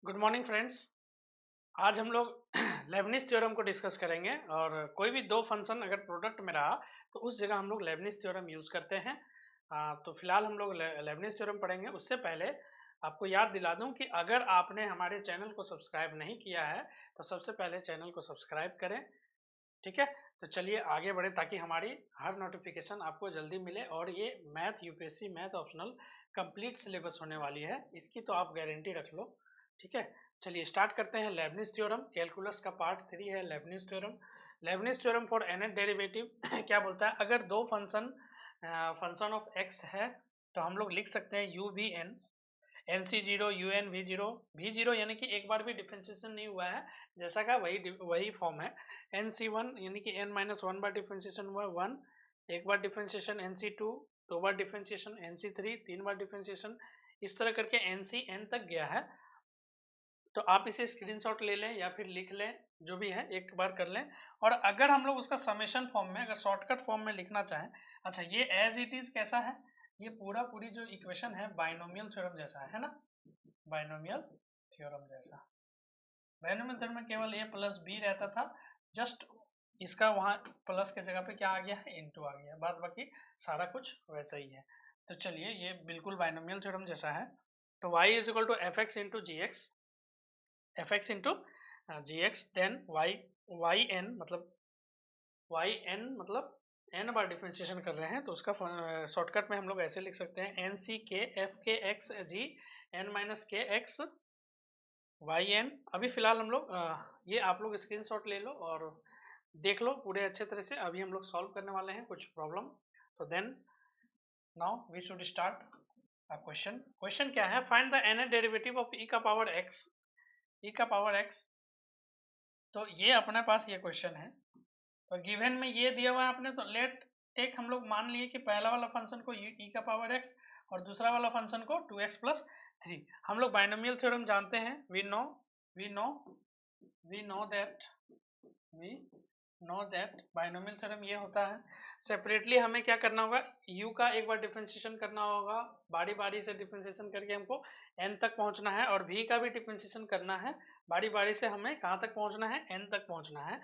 Good morning friends. आज हम लोग लेबनिज थ्योरम को डिस्कस करेंगे और कोई भी दो फंक्शन अगर प्रोडक्ट में रहा तो उस जगह हम लोग लेबनिज थ्योरम यूज करते हैं। तो फिलहाल हम लोग लेबनिज थ्योरम पढ़ेंगे। उससे पहले आपको याद दिला दूं कि अगर आपने हमारे चैनल को सब्सक्राइब नहीं किया है तो सबसे पहले चैनल को सब्सक्राइब करें। ठीक है, तो चलिए आगे बढ़े ताकि हमारी हर नोटिफिकेशन आपको जल्दी मिले। और ये math UPSC math optional complete syllabus होने वाली है, इसकी तो आप गारंटी रख लो। ठीक है, चलिए स्टार्ट करते हैं। लेबनिज थ्योरम कैलकुलस का पार्ट 3 है। Leibniz theorem, Lebanese theorem for nth derivative क्या बोलता है, अगर दो फंक्शन ऑफ x है तो हम लोग लिख सकते हैं u v n n C zero u n v zero यानी कि एक बार भी डिफ्रेंसिएशन नहीं हुआ है, जैसा का वही फॉर्म है। एन सी वन यानी कि N minus one bar differentiation हुआ है वन, एक बार डिफ्रेंसिएशन एन सी टू, दो बार डिफ्रेंसिएशन एन सी थ्री, तीन बार डिफ्रेंसिएशन, इस तरह करके एन सी एन तक गया है। तो आप इसे स्क्रीनशॉट ले लें या फिर लिख लें, जो भी है एक बार कर लें। और अगर हम लोग उसका समेशन फॉर्म में, अगर शॉर्टकट फॉर्म में लिखना चाहें, अच्छा ये एज इट इज कैसा है, ये पूरी जो इक्वेशन है बाइनोमियल थ्योरम जैसा है ना, बाइनोमियल थ्योरम जैसा। बाइनोमियल थ्योरम में केवल a प्लस बी रहता था, जस्ट इसका वहां प्लस के जगह पे क्या आ गया है, इनटू आ गया, बाद बाकी सारा कुछ वैसा ही है। तो चलिए ये बिल्कुल बाइनोमियल थ्योरम जैसा है। तो y is equal to f x into g x, f x into g x, then y n मतलब n बार डिफरेंशिएशन कर रहे हैं तो उसका शॉर्टकट में हम लोग ऐसे लिख सकते हैं N C k f k x g n minus k x y N. अभी फिलहाल हम लोग ये आप लोग स्क्रीनशॉट ले लो और देख लो पूरे अच्छे तरह से। अभी हम लोग सॉल्व करने वाले हैं कुछ प्रॉब्लम। तो then now we should start a question. Question क्या है, find the nth derivative of e का पावर x, e का पावर x। तो ये अपने पास ये क्वेश्चन है, तो गिवन में ये दिया हुआ है आपने, तो लेट टेक हम लोग मान लिए कि पहला वाला फंक्शन को e का पावर x और दूसरा वाला फंक्शन को 2x प्लस 3। हम लोग बाइनोमियल थ्योरम जानते हैं, we know we know that we know that binomial theorem ये होता है। सेपरेटली हमें क्या करना होगा, u का एक बार डिफरेंशिएशन करना होगा, बारी बारी से डिफरेंशिएशन करके हमको n तक पहुंचना है, और v का भी डिफरेंशिएशन करना है, बारी बारी से हमें कहाँ तक पहुंचना है, n तक पहुंचना है।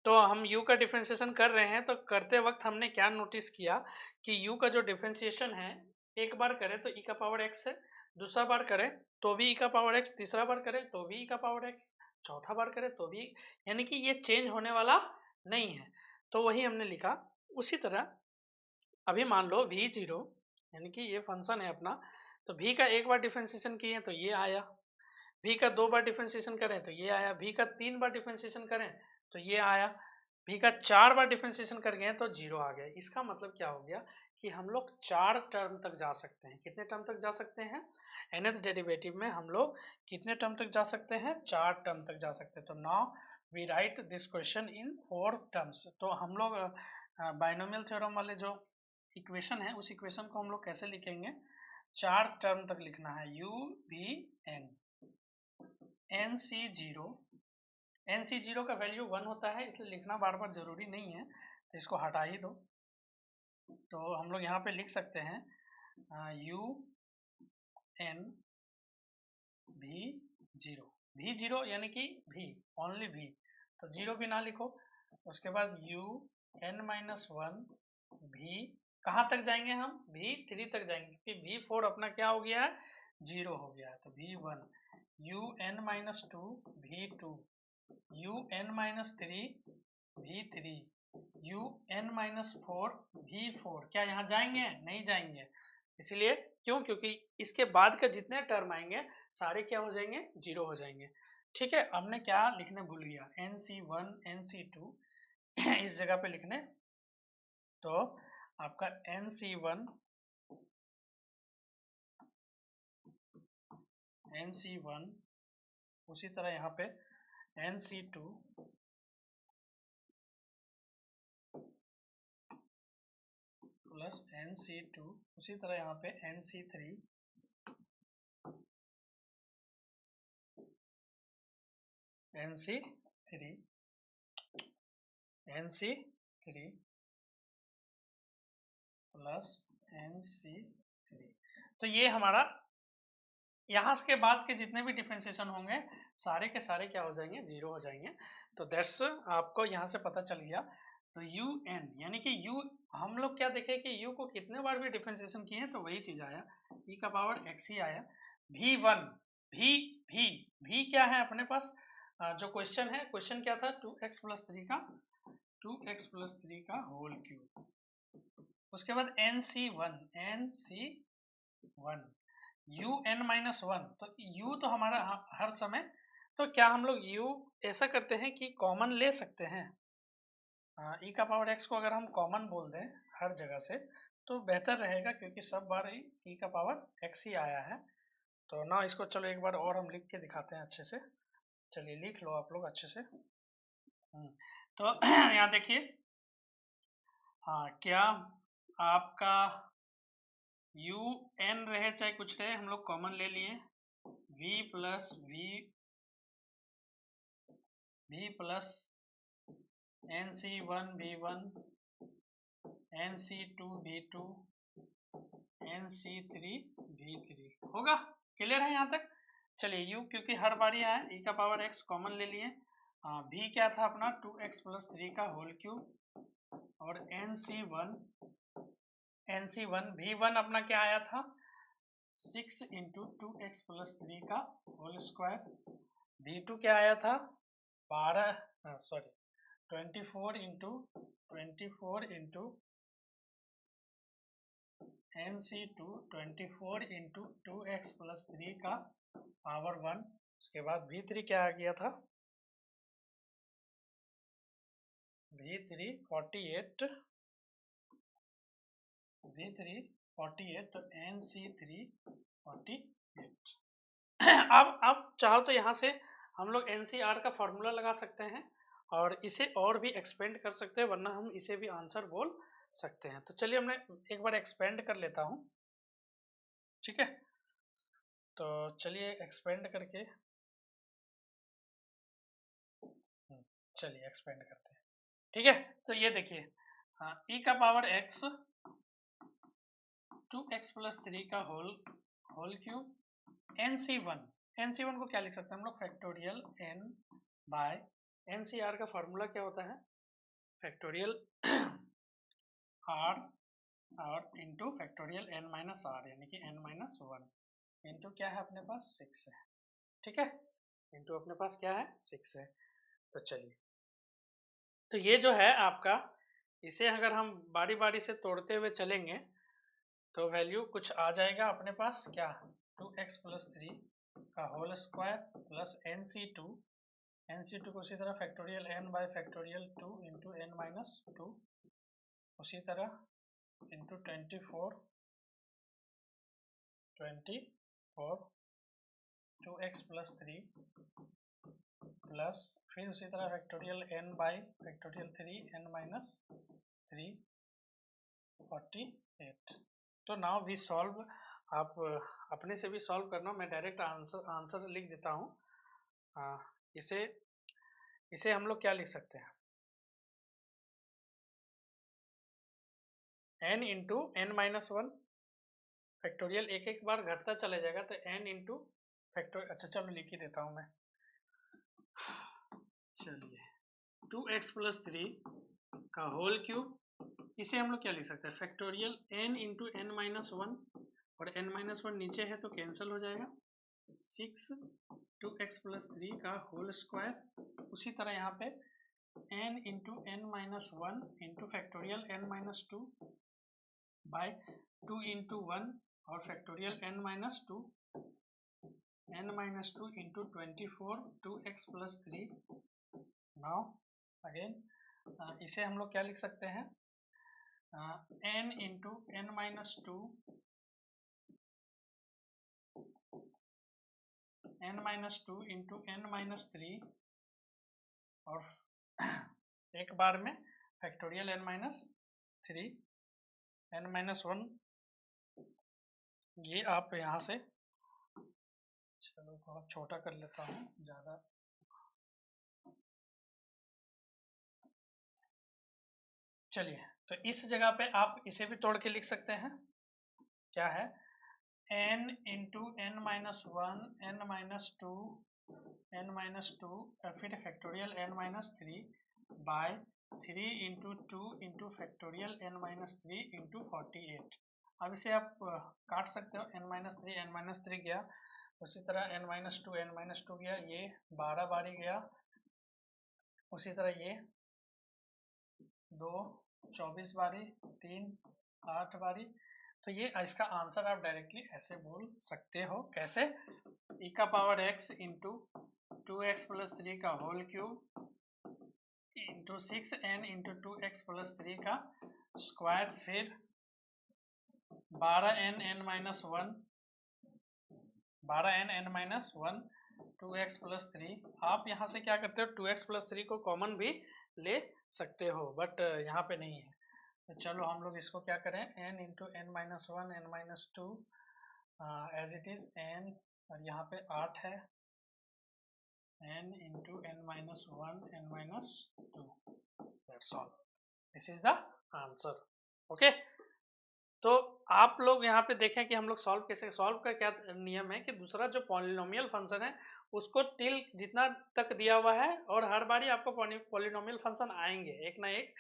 तो हम u का डिफरेंशिएशन कर रहे हैं, तो करते वक्त हमने क्या नोटिस किया कि u का जो डिफरेंशिएशन है, एक बार करें तो e का पावर x है, दूसरा बार करें तो भी e का पावर x, तीसरा बार करें तो भी e का पावर x, चौथा बार करें तो भी, यानी कि ये चेंज होने वाला नहीं है। तो वही हमने लिखा। उसी तरह अभी मान लो v जीरो यानी कि ये फंक्शन है अपना, तो v का एक बार डिफरेंशिएशन किए तो ये आया, v का दो बार डिफरेंशिएशन करें तो ये आया, v का तीन बार डिफरेंशिएशन करें तो ये आया, v का चार बार डिफरेंशिएशन कर गए तो जीरो आ गया। इसका मतलब क्या हो गया कि हम लोग चार टर्म तक जा सकते हैं। कितने टर्म तक जा सकते हैं, nth डेरिवेटिव में हम लोग कितने टर्म तक जा सकते हैं, चार टर्म तक जा सकते हैं। तो now we write this question in four terms. तो हम लोग बाइनोमियल थ्योरम वाले जो इक्वेशन है उस इक्वेशन को हम लोग कैसे लिखेंगे, चार टर्म तक लिखना है, u v n, n C zero, n C zero का वैल्यू वन होता है, इसलिए लिखना बार बार जरूरी नहीं है, तो इसको हटा ही दो। तो हम लोग यहाँ पे लिख सकते हैं u n v zero, v zero यानी कि v, ओनली v, तो जीरो भी ना लिखो। उसके बाद u n minus one v, कहाँ तक जाएंगे हम, v थ्री तक जाएंगे, क्योंकि v फोर अपना क्या हो गया है, जीरो हो गया है। तो v one, u n minus two v two, u n minus three v three, u n minus four v four. क्या यहाँ जाएंगे, नहीं जाएंगे, इसलिए क्यों, क्योंकि इसके बाद का जितने टर्म आएंगे सारे क्या हो जाएंगे, जीरो हो जाएंगे। ठीक है, हमने क्या लिखने भूल गया, n C one n C two इस जगह पे लिखने, तो आपका n C one n C one, उसी तरह यहाँ पे n C two plus n C two, उसी तरह यहाँ पे n C three, n C three, n C three plus n C three. तो ये हमारा यहाँ के बाद के जितने भी डिफरेंशिएशन होंगे सारे के सारे क्या हो जाएंगे, जीरो हो जाएंगे। तो दैट्स आपको यहाँ से पता चल गया। तो यू एन यानी कि यू, हम लोग क्या देखे कि यू को कितने बार भी डिफरेंशिएशन किए तो वही चीज आया, ई का पावर एक्स ही आया। भी वन, भी क्या है अपने पास, जो क्वेश्चन है, क्वेश्चन क्या था, 2x+3 का 2x+3 का होल क्यूब। उसके बाद NC1 UN-1, तो u तो हमारा हर समय, तो क्या हम लोग u ऐसा करते हैं कि कॉमन ले सकते हैं, e का पावर x को अगर हम कॉमन बोल दें हर जगह से तो बेहतर रहेगा, क्योंकि सब बार e का पावर x ही आया है। तो ना इसको चलो एक बार और हम लिख के दिखाते हैं अच्छे से। चलिए लिख लो आप लोग अच्छे से। तो यहाँ देखिए, हाँ क्या आपका यू एन रहे चाहे कुछ रहे, हम लोग कॉमन ले लिए, v plus NC1 v1 NC2 v2 NC3 v3 होगा। क्लियर है यहाँ तक? चलिए u क्योंकि हर बारी आया, e का पावर x कॉमन ले लिए, v क्या था अपना 2x+3 का होल क्यूब, और NC1 v1 अपना क्या आया था 6 इंटू 2x+3 का होल स्क्वायर, v2 क्या आया था 24 इंटू NC2 24 इंटू 2x+3 का पावर 1। उसके बाद v3 क्या आ गया था v3 48 तो NC3 48। अब चाहो तो यहाँ से हम लोग NCR का फॉर्मूला लगा सकते हैं और इसे और भी एक्सपेंड कर सकते हैं, वरना हम इसे भी आंसर बोल सकते हैं। तो चलिए हमने एक बार एक्सपेंड कर लेता हूँ, ठीक है। तो चलिए एक्सपेंड करके, चलिए एक्सपेंड करते हैं, ठीक है। तो ये देखिए, e का पावर x 2x+3 का होल क्यूब, NC1 को क्या लिख सकते हैं हम लोग, फैक्टोरियल n बाय NCR का फॉर्मूला क्या होता है, फैक्टोरियल r और इंटू फैक्टोरियल n-r यानी कि n-1 इंटू क्या है अपने पास 6 है, ठीक है, इंटू अपने पास क्या है 6 है। तो चलिए, तो ये जो है आपका, इसे अगर हम बारी बारी से तोड़ते हुए चलेंगे तो वैल्यू कुछ आ जाएगा अपने पास, क्या 2x+3 का होल स्क्वायर प्लस NC2 को उसी तरह factorial n bye factorial 2 into n-2 उसी तरह इंटू 24 2x+3 प्लस फिर उसी तरह factorial n by factorial 3 n-3 48। तो नाउ वी सॉल्व, आप अपने से भी सॉल्व करना, मैं डायरेक्ट आंसर लिख देता हूँ। इसे हम लोग क्या लिख सकते हैं, n इंटू n-1 फैक्टोरियल एक एक बार घटता चला जाएगा, तो n इंटू फैक्टोरियल, अच्छा चलो लिख ही देता हूँ मैं। चलिए 2x+3 का होल क्यूब, इसे हम लोग क्या लिख सकते हैं, फैक्टोरियल n इंटू n-1, और n-1 नीचे है तो कैंसिल हो जाएगा, 6 2x+3 का होल स्क्वायर, उसी तरह यहाँ पे n into n-1 into factorial n-2 by 2 into 1 और factorial n-2 into 24 2x+3। Now again इसे हम लोग क्या लिख सकते हैं, n into n-2 into n-3 और एक बार में फैक्टोरियल n-3 n-1, ये आप यहाँ से, चलो बहुत छोटा कर लेता हूँ ज़्यादा, चलिए तो इस जगह पे आप इसे भी तोड़ के लिख सकते हैं, क्या है n into n minus one n minus two n minus two फिर factorial n minus three by 3 into two into factorial n minus three into 48। अब इसे आप काट सकते हो, n माइनस थ्री गया, उसी तरह n माइनस टू गया, ये 12 बारी गया, उसी तरह ये 2 24 बारी, 3 8 बारी। तो ये इसका आंसर आप डायरेक्टली ऐसे बोल सकते हो, कैसे? e का power x into 2x plus 3 का whole cube into 6n into 2x plus 3 का स्क्वायर, फिर 12n n minus one 12n n minus one 2x plus 3। आप यहाँ से क्या करते हो, 2x प्लस 3 को कॉमन भी ले सकते हो, बट यहाँ पे नहीं है। तो चलो हम लोग इसको क्या करें, n into n minus one n minus two as it is n, और यहाँ पे 8 है, n into n minus one n minus two, that's all, this is the answer. Okay, तो आप लोग यहाँ पे देखें कि हम लोग सॉल्व कैसे, सॉल्व का क्या नियम है कि दूसरा जो पॉलिनोमियल फंक्शन है उसको टिल जितना तक दिया हुआ है, और हर बारी आपको पॉलिनोमियल फंक्शन आएंगे, एक ना एक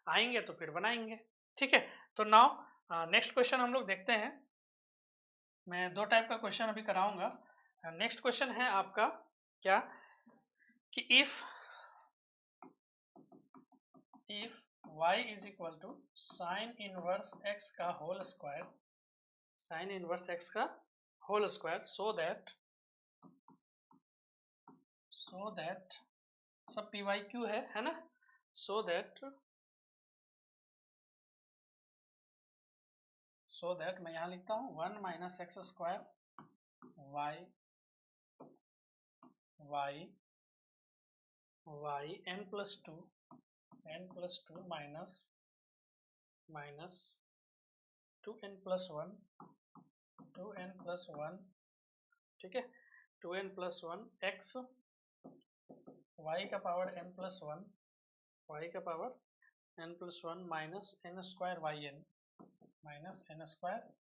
आएंगे तो फिर बनाएंगे। ठीक है, तो नाउ नेक्स्ट क्वेश्चन हम लोग देखते हैं। मैं 2 टाइप का क्वेश्चन अभी कराऊंगा। नेक्स्ट क्वेश्चन है आपका क्या कि if y is equal to sine inverse x का whole square, sine inverse x का होल स्क्वायर, सो दैट सब पी वाई क्यू है ना, सो दैट मैं यहाँ लिखता हूँ 1 minus x square y n plus two minus 2n plus one, ठीक है, 2n plus one x y का power n plus one minus n square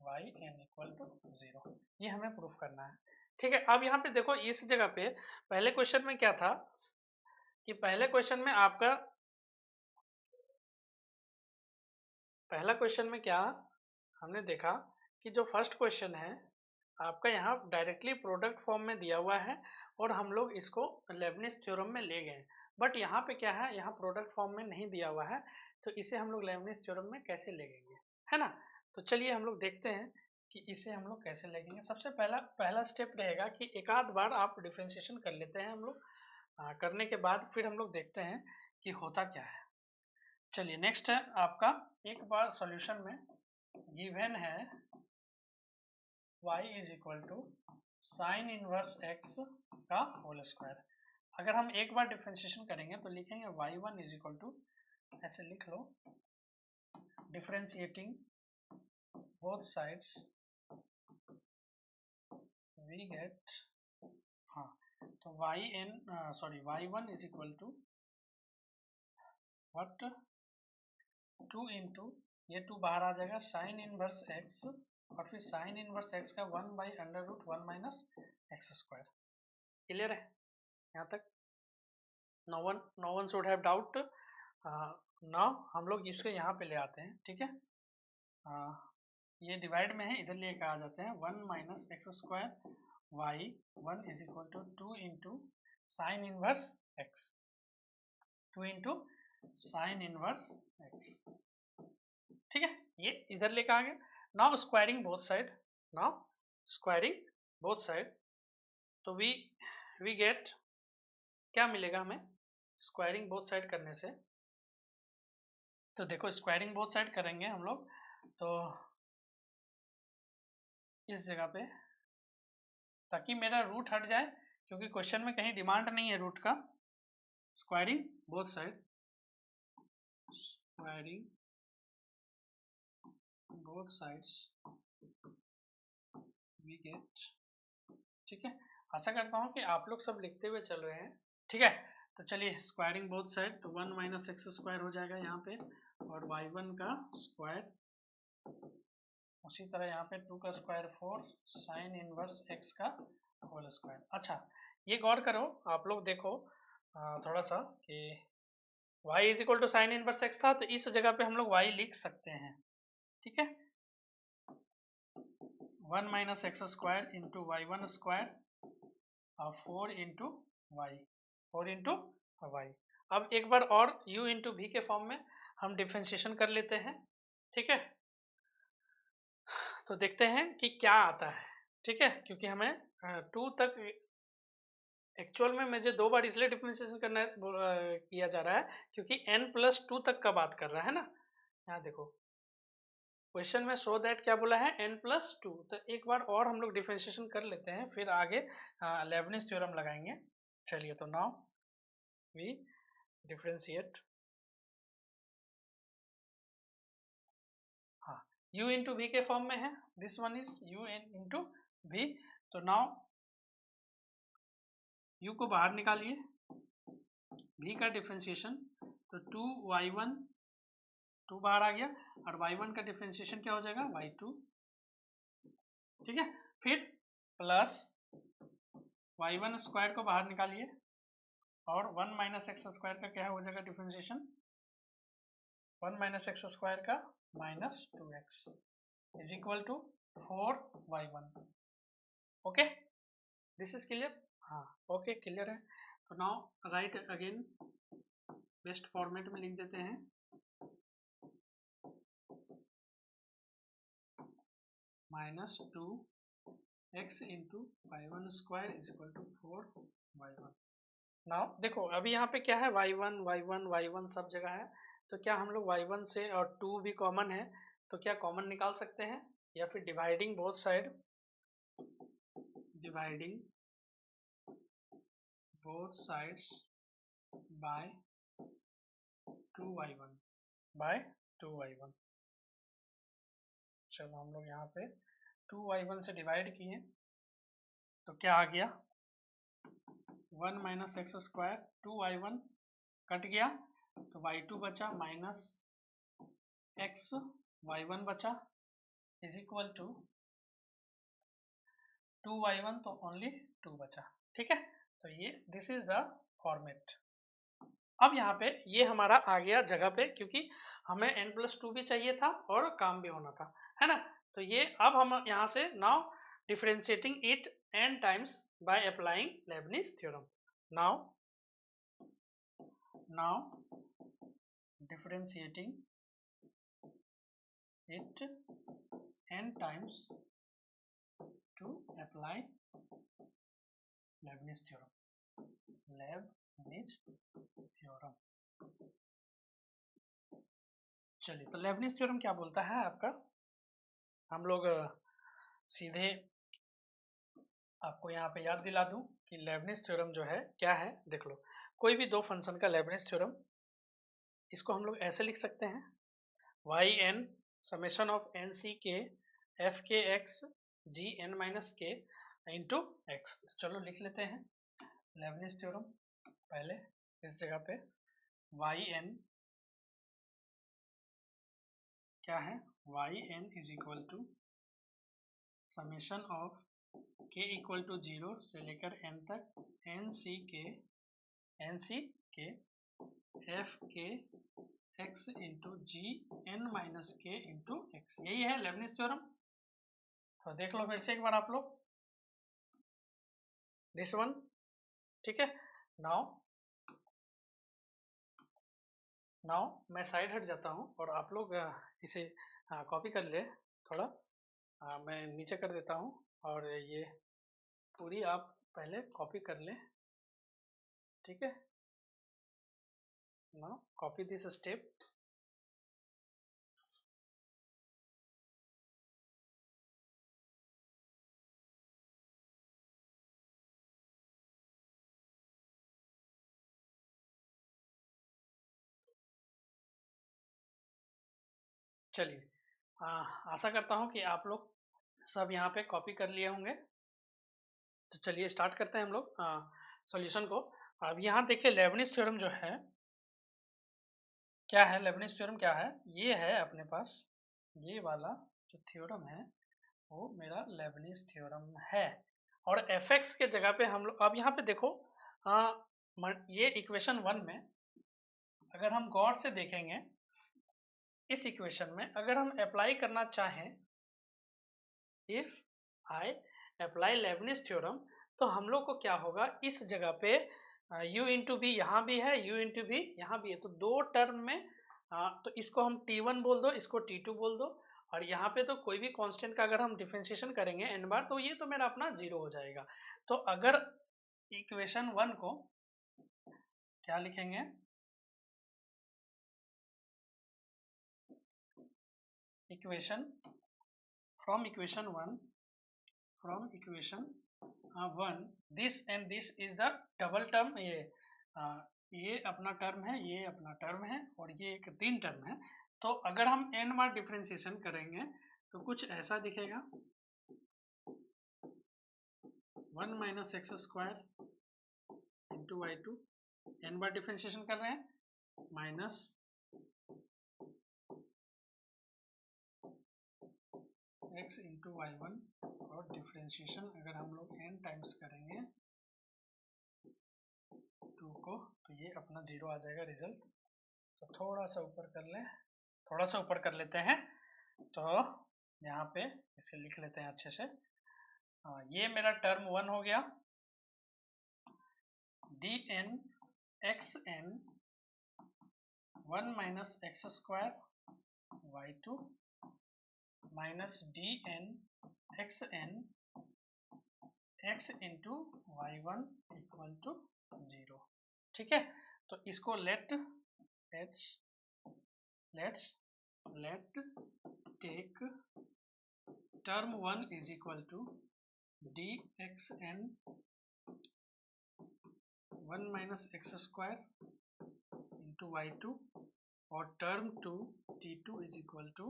y n equal to 0। ये हमें प्रूफ करना है। ठीक है, अब यहाँ पे देखो इस जगह पे पहले क्वेश्चन में क्या था कि पहले क्वेश्चन में आपका पहला क्वेश्चन में क्या हमने देखा कि जो फर्स्ट क्वेश्चन है आपका यहाँ डायरेक्टली प्रोडक्ट फॉर्म में दिया हुआ है और हम लोग इसको लेबनिज थ्योरम में ले गए, बट यहाँ पे क्या है, यहाँ प्रोडक्ट फॉर्म में नहीं दिया हुआ है, तो इसे हम लोग लेबनिज थ्योरम में कैसे लेंगे, है ना। तो चलिए हम लोग देखते हैं कि इसे हम लोग कैसे लेंगे। सबसे पहला स्टेप रहेगा कि एक आध बार आप डिफरेंशिएशन कर लेते हैं हम लोग, करने के बाद फिर हम लोग देखते हैं कि होता क्या है। चलिए नेक्स्ट है आपका, एक बार सॉल्यूशन में गिवन है y is equal to sine inverse x का होल स्क्वायर। अगर हम एक बार डिफरेंशिएशन करेंगे तो लिखेंगे y1 इज इक्वल टू, ऐसे लिख लो, differentiating both sides we get, हाँ, तो y1 is equal to what, 2 into, ये 2 बाहर आ जाएगा, साइन इनवर्स x, और फिर साइन इनवर्स x का 1 by under root 1 minus x square. Clear है यहाँ तक? No one should have doubt. Now हम लोग इसको यहाँ पे ले आते हैं, ठीक है, ये डिवाइड में है, इधर लेकर आ जाते हैं, 1 minus x square y one is equal to 2 into sine inverse x, 2 into sine inverse x, ठीक है, ये इधर लेकर आ गया। नाउ स्क्वायरिंग बोथ साइड, तो वी गेट, क्या मिलेगा हमें स्क्वायरिंग बोथ साइड करने से, तो देखो स्क्वायरिंग बोथ साइड करेंगे हम लोग, तो इस जगह पे, ताकि मेरा रूट हट जाए, क्योंकि क्वेश्चन में कहीं डिमांड नहीं है रूट का, squaring both side, squaring both sides we get, ठीक है, आशा करता हूँ कि आप लोग सब लिखते हुए चल रहे हैं, ठीक है। तो चलिए स्क्वायरिंग बोथ साइड, तो 1 माइनस एक्स स्क्वायर हो जाएगा यहाँ पे, और y1 का स्क्वायर उसी तरह यहाँ पे 2 का स्क्वायर 4 साइन इनवर्स x का होल स्क्वायर। अच्छा ये गौर करो आप लोग, देखो थोड़ा सा कि y is equal to sine inverse x था, तो इस जगह पे हम लोग y लिख सकते हैं, ठीक है। 1 minus x square into y one square और 4 इंटू वाई, 4 इंटू वाई। अब एक बार और u इंटू भी के फॉर्म में हम डिफ्रेंशिएशन कर लेते हैं, ठीक है। तो देखते हैं कि क्या आता है, ठीक है, क्योंकि हमें 2 तक एक्चुअल में मुझे 2 बार इसलिए डिफरेंशिएशन करना किया जा रहा है क्योंकि n+2 तक का बात कर रहा है ना। यहाँ देखो क्वेश्चन में शो दैट क्या बोला है, n+2। तो एक बार और हम लोग डिफरेंशिएशन कर लेते हैं, फिर आगे लेबनिज थ्योरम लगाएंगे। चलिए तो नाउ वी डिफरेंशिएट, हाँ u इंटू वी के फॉर्म में है, this one is u into v. तो नाउ u को बाहर निकालिए, v का डिफरेंशिएशन, तो 2y1 2 बाहर आ गया और y1 का डिफरेंशिएशन क्या हो जाएगा y2, ठीक है। फिर प्लस y1 स्क्वायर को बाहर निकालिए और 1 माइनस एक्स स्क्वायर का क्या हो जाएगा डिफरेंशिएशन, 1 माइनस एक्स स्क्वायर का minus 2x is equal to 4y1। Okay this is clear, हाँ ओके क्लियर है। तो now write again, best format में लिख देते हैं, minus 2x into y1 square is equal to 4y1। Now देखो अभी यहाँ पे क्या है, y1 y1 y1 सब जगह है, तो क्या हम लोग y1 से, और 2 भी कॉमन है, तो क्या कॉमन निकाल सकते हैं, या फिर dividing both side, dividing both sides by 2y1 by 2y1। चलो हम लोग यहाँ पे 2y1 से डिवाइड किए तो क्या आ गया, 1 minus x square, 2y1 cut गया तो y2 बचा, माइनस एक्स y1 बचा इज इक्वल टू 2y1 तो ओनली 2 बचा, ठीक है। तो ये दिस इज द फॉर्मेट। अब यहाँ पे ये हमारा आ गया जगह पे, क्योंकि हमें n+2 भी चाहिए था और काम भी होना था, है ना। तो ये अब हम यहाँ से now differentiating it n times by applying Lebanese theorem. Now differentiating it n times to apply Leibniz theorem, Leibniz theorem। चलिए तो लेबनिज थ्योरम क्या बोलता है आपका, हम लोग सीधे आपको यहाँ पे याद दिला दूं कि लेबनिज थ्योरम जो है क्या है, देख लो। कोई भी दो फंक्शन का लेबनिज थ्योरम, इसको हम लोग ऐसे लिख सकते हैं, y n summation of n C k f k x g n minus k into x. चलो लिख लेते हैं लेबनिज थ्योरम। पहले इस जगह पे वाई एन क्या है, y n is equal to summation of k equal to 0 से लेकर n तक N C k f k x into g n minus k into x, यही है लेबनिज थ्योरम। तो देख लो फिर से एक बार आप लोग दिस वन, ठीक है। नाउ मैं साइड हट जाता हूँ और आप लोग इसे कॉपी कर ले थोड़ा, मैं नीचे कर देता हूँ और ये पूरी आप पहले कॉपी कर लें, ठीक है। नाउ कॉपी दिस स्टेप, चलिए आशा करता हूँ कि आप लोग सब यहाँ पे कॉपी कर लिए होंगे। तो चलिए स्टार्ट करते हैं हम लोग सॉल्यूशन को। अब यहाँ देखिए लेबनिज थ्योरम जो है क्या है, लेबनिज थ्योरम क्या है, ये है अपने पास ये वाला जो थ्योरम है वो मेरा लेबनिज थ्योरम है। और एफ एक्स के जगह पे हम लोग अब यहाँ पे देखो, ये इक्वेशन 1 में अगर हम गौर से देखेंगे, इस इक्वेशन में अगर हम अप्लाई करना चाहें, if I apply Lebanese theorem, तो हम लोग को क्या होगा, इस जगह पे u इंटू बी यहाँ भी है, u इंटू बी यहाँ भी है, तो दो टर्म में तो इसको हम t1 बोल दो, इसको t2 बोल दो, और यहाँ पे तो कोई भी कांस्टेंट का अगर हम डिफरेंशिएशन करेंगे n बार, तो ये तो मेरा अपना 0 हो जाएगा। तो अगर इक्वेशन 1 को क्या लिखेंगे, equation from equation 1 this and this is the double term, ये अपना टर्म है, ये अपना टर्म है, और ये एक 3 टर्म है। तो अगर हम n बार डिफरेंशिएशन करेंगे तो कुछ ऐसा दिखेगा, 1 minus x square into y two, n बार डिफरेंशिएशन कर रहे हैं, minus x into y one, और डिफरेंशिएशन अगर हम लोग n टाइम्स करेंगे 2 को, तो ये अपना 0 आ जाएगा रिजल्ट। तो थोड़ा सा ऊपर कर लें, थोड़ा सा ऊपर कर लेते हैं, तो यहाँ पे इसे लिख लेते हैं अच्छे से। ये मेरा टर्म 1 हो गया, d n x n 1 minus x square y two minus d n x n x into y one equal to 0। ठीक है, तो इसको let take term 1 is equal to d x n 1 minus x square into y two, और term 2 t2 is equal to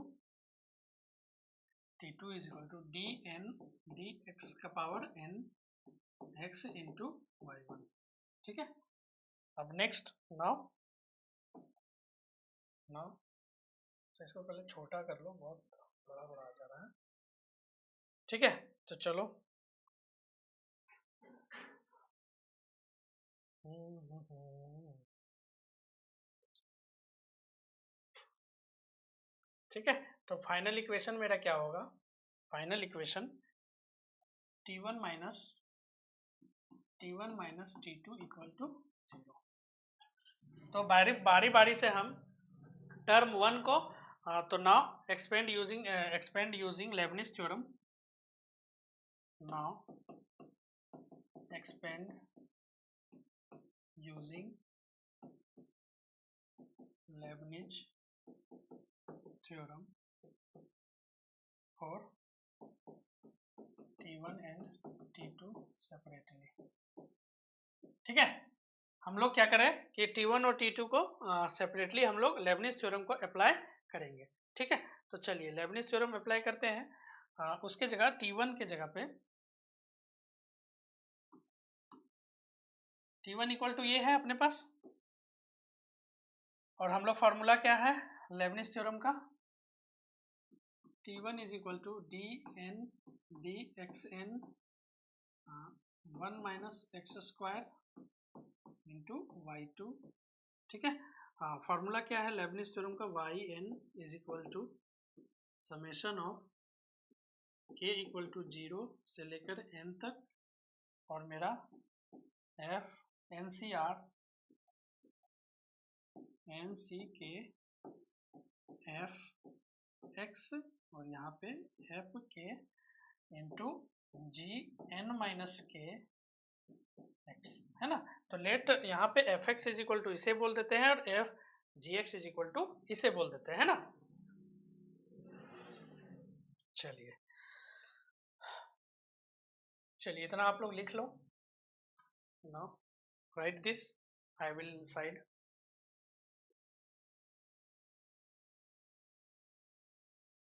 d n d x का power n x into y one. ठीक है, अब next now तो इसको पहले छोटा कर लो, बहुत बड़ा बड़ा आ जा रहा है। ठीक है, तो चलो ठीक है, तो फाइनल इक्वेशन मेरा क्या होगा, final equation t1 minus t2 equal to 0। तो बारी बारी से हम टर्म 1 को तो now expand using Lebanese theorem, now expand using Lebanese theorem for t1 and t2 separately. ठीक है, हम लोग क्या करें कि t1 और t2 को सेपरेटली हम लोग लेबनिज थ्योरम को अप्लाई करेंगे। ठीक है, तो चलिए लेबनिज थ्योरम अप्लाई करते हैं। उसके जगह t1 के जगह पे t1 इक्वल टू ये है अपने पास, और हम लोग फार्मूला क्या है लेबनिज थ्योरम का, t1 is equal to d n d x n 1 minus x square into y two. ठीक है, फार्मूला क्या है लेबनिज थ्योरम का, y n is equal to summation of k equal to 0 से लेकर n तक, और मेरा F N C k F x, और यहाँ पे f k into g n minus k x, है ना। तो लेट यहाँ पे f x is equal to इसे बोल देते हैं, और f g x is equal to इसे बोल देते हैं, है ना। चलिए इतना आप लोग लिख लो, now write this, I will side.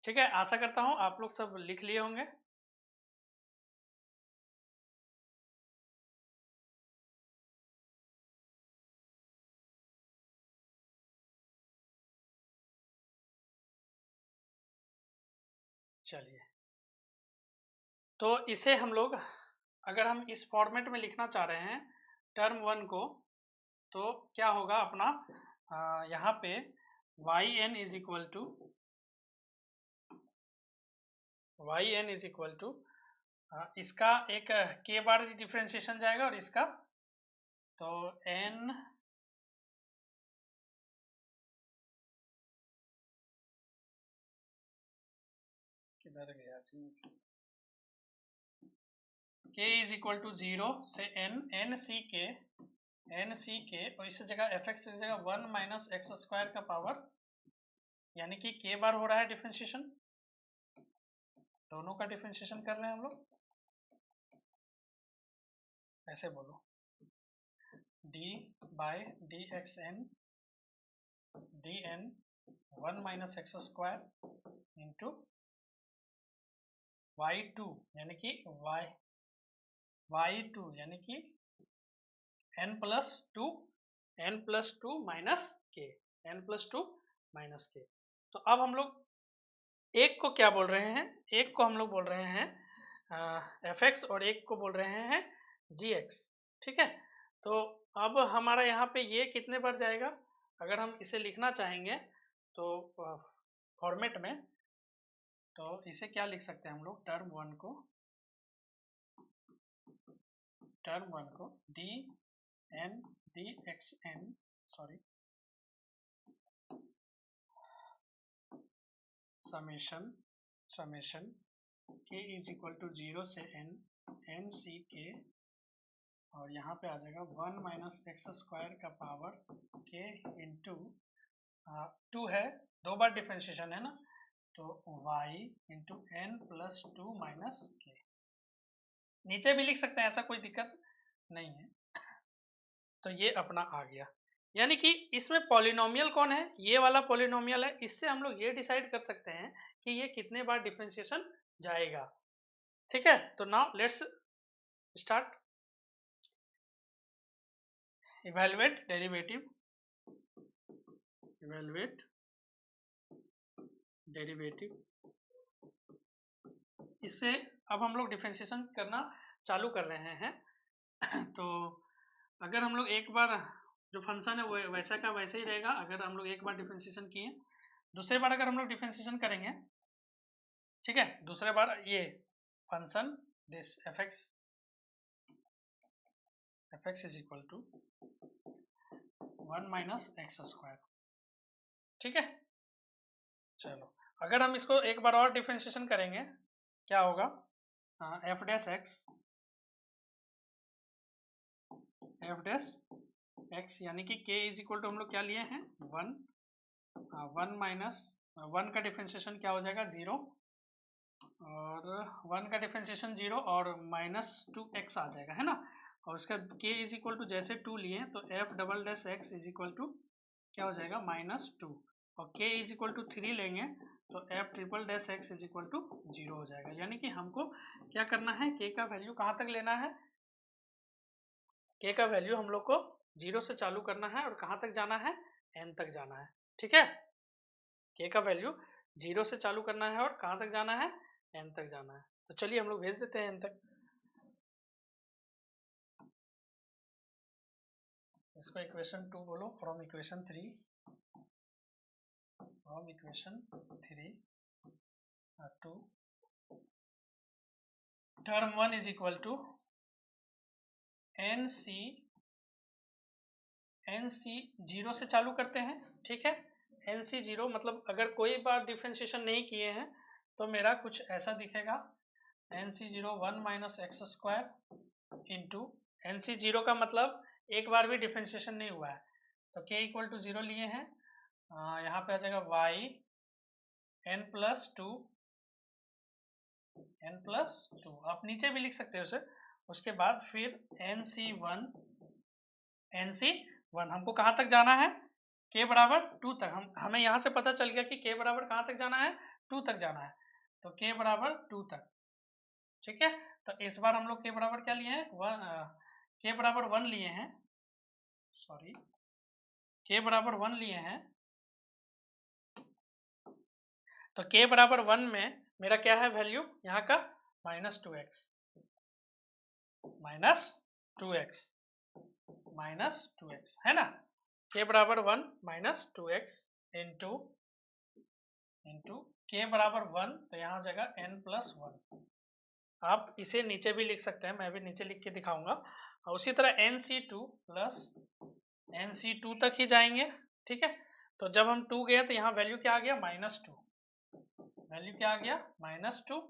ठीक है, आशा करता हूँ आप लोग सब लिख लिए होंगे। चलिए, तो इसे हम लोग अगर हम इस फॉर्मेट में लिखना चाह रहे हैं टर्म 1 को, तो क्या होगा अपना यहाँ पे yn इज इक्वल टू इसका एक k बार डिफ्रेंशिएशन जाएगा और इसका तो n किधर गया जी, k इज इक्वल टू 0 से n सी के और इस जगह एफ एक्स की जगह 1 माइनस एक्स स्क्वायर का पावर, यानी कि k बार हो रहा है डिफ्रेंशिएशन, दोनों का डिफ्रेंशिएशन कर रहे हैं हम लोग। ऐसे बोलो d by d x n d n 1 minus x square into y2 यानी कि y2 यानी कि n प्लस टू माइनस के। तो अब हम लोग एक को क्या बोल रहे हैं, एक को हम लोग बोल रहे हैं एफ एक्स और एक को बोल रहे हैं जी एक्स। ठीक है, तो अब हमारा यहाँ पे ये कितने बार जाएगा, अगर हम इसे लिखना चाहेंगे तो फॉर्मेट में, तो इसे क्या लिख सकते हैं हम लोग, टर्म वन को d n d x n summation k is equal to 0 से n सी के, और यहाँ पे आ जाएगा 1 माइनस एक्स स्क्वायर का पावर k इंटू 2 है, 2 बार डिफ्रेंशिएशन है ना, तो y into n plus 2 minus k. नीचे भी लिख सकते हैं, ऐसा कोई दिक्कत नहीं है। तो ये अपना आ गया, यानी कि इसमें पॉलिनोमियल कौन है, ये वाला पॉलिनोमियल है। इससे हम लोग ये डिसाइड कर सकते हैं कि ये कितने बार डिफ्रेंशिएशन जाएगा। ठीक है, तो now let's start. Evaluate derivative. इससे अब हम लोग डिफ्रेंशिएशन करना चालू कर रहे हैं। तो अगर हम लोग एक बार जो फंक्शन है वो वैसा का वैसे ही रहेगा, अगर हम लोग एक बार डिफ्रेंशिएशन किए, दूसरे बार अगर हम लोग डिफ्रेंशिएशन करेंगे, ठीक है, दूसरे बार ये function this f x is equal to 1 minus x square. ठीक है, चलो अगर हम इसको एक बार और डिफ्रेंशिएशन करेंगे, क्या होगा, एफ डैश एक्स यानी कि k इज इक्वल टू हम लोग क्या लिए हैं 1 माइनस 1 का डिफ्रेंशिएशन क्या हो जाएगा 0, और 1 का डिफ्रेंशिएशन 0 और माइनस 2x आ जाएगा, है ना। और उसका k इज इक्वल टू जैसे 2 लिए तो f double dash x is equal to क्या हो जाएगा -2, और k इज इक्वल टू 3 लेंगे तो f triple dash x is equal to 0 हो जाएगा। यानी कि हमको क्या करना है, k का वैल्यू कहाँ तक लेना है, k का वैल्यू हम लोग को 0 से चालू करना है और कहाँ तक जाना है, n तक जाना है। ठीक है, k का वैल्यू 0 से चालू करना है और कहाँ तक जाना है, n तक जाना है। तो चलिए हम लोग भेज देते हैं n तक। इसको इक्वेशन 2 बोलो, from equation 3 to term 1 is equal to n C 0 से चालू करते हैं। ठीक है, एन सी 0 मतलब अगर कोई बार डिफ्रेंशिएशन नहीं किए हैं तो मेरा कुछ ऐसा दिखेगा, n C 0 1 minus x square into n C 0 का मतलब एक बार भी डिफ्रेंशिएशन नहीं हुआ है, तो k इक्वल टू 0 लिए हैं, यहाँ पे आ जाएगा y n प्लस टू, आप नीचे भी लिख सकते हो उसे। उसके बाद फिर NC1 हमको कहाँ तक जाना है, k बराबर 2 तक। हमें यहाँ से पता चल गया कि k बराबर कहाँ तक जाना है, 2 तक जाना है, तो k बराबर 2 तक। ठीक है, तो इस बार हम लोग k बराबर क्या लिए हैं, k बराबर 1 लिए हैं, k बराबर 1 लिए हैं। तो k बराबर 1 में मेरा क्या है वैल्यू यहाँ का -2x है ना। k बराबर 1 -2x इंटू k बराबर 1, तो यहाँ हो जाएगा n+1। आप इसे नीचे भी लिख सकते हैं, मैं भी नीचे लिख के दिखाऊंगा। उसी तरह NC2 प्लस NC2 तक ही जाएंगे, ठीक है। तो जब हम 2 गए तो यहाँ वैल्यू क्या आ गया -2, वैल्यू क्या आ गया -2,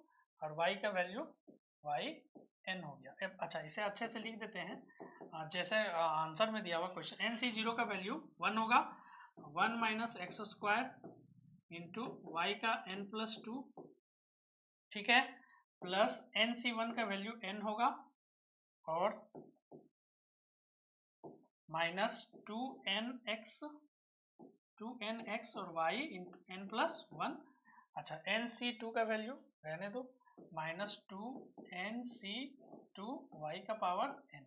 और y का वैल्यू yn हो गया। अच्छा, इसे अच्छे से लिख देते हैं जैसे आंसर में दिया हुआ क्वेश्चन। NC0 का वैल्यू 1 होगा, 1 - x² इंटू y का n+2, ठीक है, प्लस NC1 का वैल्यू n होगा और -2nx और y n+1। अच्छा, NC2 का वैल्यू रहने दो, -2NC2 y का पावर n,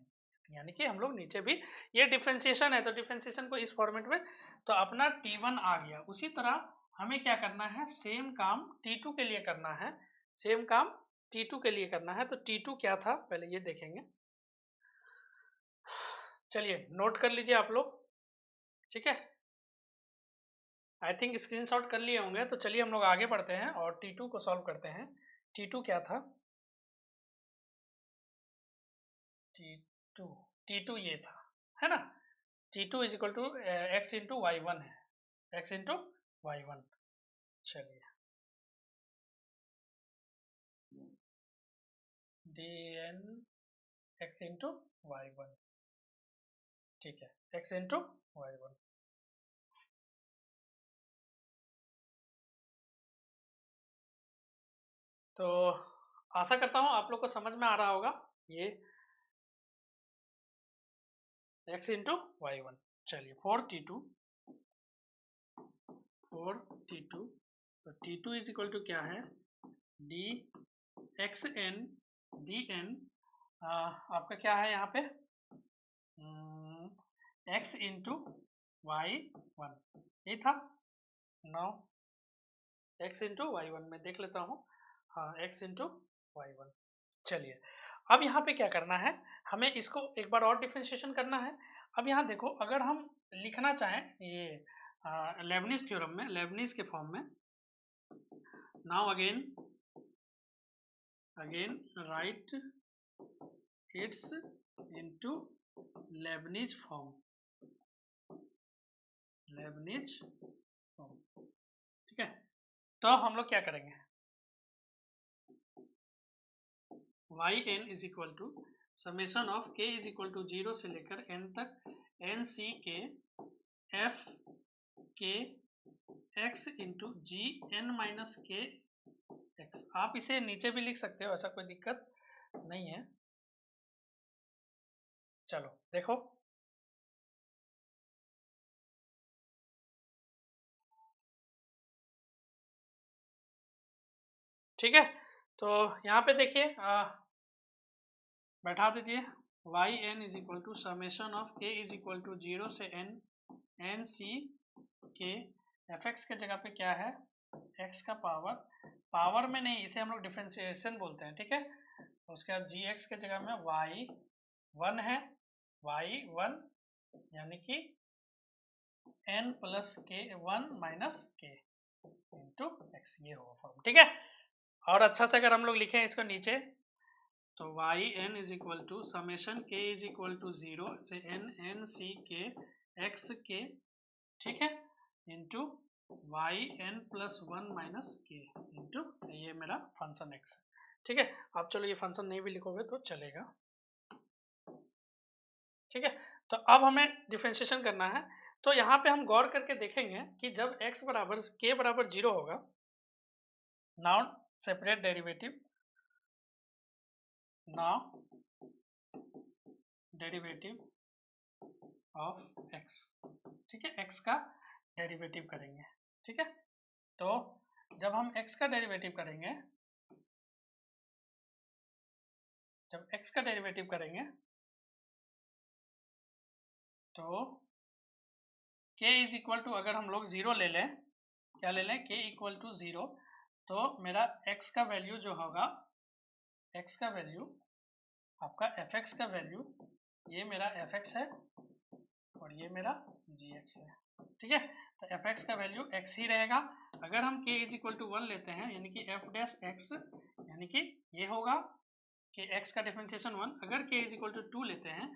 यानी कि हम लोग नीचे भी, ये डिफरेंशिएशन है तो डिफरेंशिएशन को इस फॉर्मेट में, तो अपना T1 आ गया। उसी तरह हमें क्या करना है, सेम काम T2 के लिए करना है, सेम काम T2 के लिए करना है। तो T2 क्या था पहले ये देखेंगे, चलिए नोट कर लीजिए आप लोग, ठीक है। आई थिंक स्क्रीनशॉट कर लिए होंगे, तो चलिए हम लोग आगे बढ़ते हैं और T2 को सॉल्व करते हैं। T2 क्या था, T2 ये था, है ना। T2 is equal to x into y1 है, x इंटू y1। चलिए dn x इंटू y1, ठीक है, x इंटू y1। तो आशा करता हूँ आप लोग को समझ में आ रहा होगा ये x इंटू y1। चलिए for T2, तो T2 इज इक्वल टू क्या है, dxn dn आपका क्या है यहाँ पे x इंटू y1, ये था। नाउ x इंटू y1 में देख लेता हूँ, हाँ x इंटू y1। चलिए अब यहाँ पे क्या करना है, हमें इसको एक बार और डिफरेंशिएशन करना है। अब यहाँ देखो, अगर हम लिखना चाहें ये लेबनिज थ्योरम में, लेबनिज के फॉर्म में, now again write it's into Leibniz form, ठीक है। तो हम लोग क्या करेंगे, yn is equal to summation of k is equal to 0 से लेकर n तक nc के f के x इंटू जी n माइनस के x। आप इसे नीचे भी लिख सकते हो, ऐसा कोई दिक्कत नहीं है। चलो देखो, ठीक है। तो यहाँ पे देखिए बैठा दीजिए, y n is equal to summation of k is equal to 0 से n C k F x के जगह पे क्या है, एक्स का पावर में नहीं, इसे हम लोग डिफरेंशिएशन बोलते हैं, ठीक है। उसके बाद जी एक्स के जगह में वाई वन है, वाई वन यानी कि एन प्लस के one minus k into x, ये होगा फॉर्म, ठीक है। और अच्छा से अगर हम लोग लिखें इसको नीचे, तो y n is equal to summation k is equal to 0 से n C k x k, ठीक है, into y n plus 1 minus k into ये मेरा फंक्शन एक्स है, ठीक है। आप चलो ये फंक्शन नहीं भी लिखोगे तो चलेगा, ठीक है। तो अब हमें डिफरेंशिएशन करना है। तो यहाँ पे हम गौर करके देखेंगे कि जब x बराबर k बराबर 0 होगा, now separate derivative, of x, ठीक है, x का डेरिवेटिव करेंगे, ठीक है। तो जब हम x का डेरिवेटिव करेंगे, तो k इज इक्वल टू, अगर हम लोग 0 ले लें, क्या ले लें, k इक्वल टू 0, तो मेरा x का वैल्यू जो होगा, x का वैल्यू आपका fx का वैल्यू, ये मेरा fx है और ये मेरा gx है, ठीक है। तो fx का वैल्यू x ही रहेगा। अगर हम k इज इक्वल टू 1 लेते हैं, यानी कि f डैश x, यानी कि ये होगा कि x का डिफरेंशिएशन 1, अगर k इज इक्वल टू 2 लेते हैं,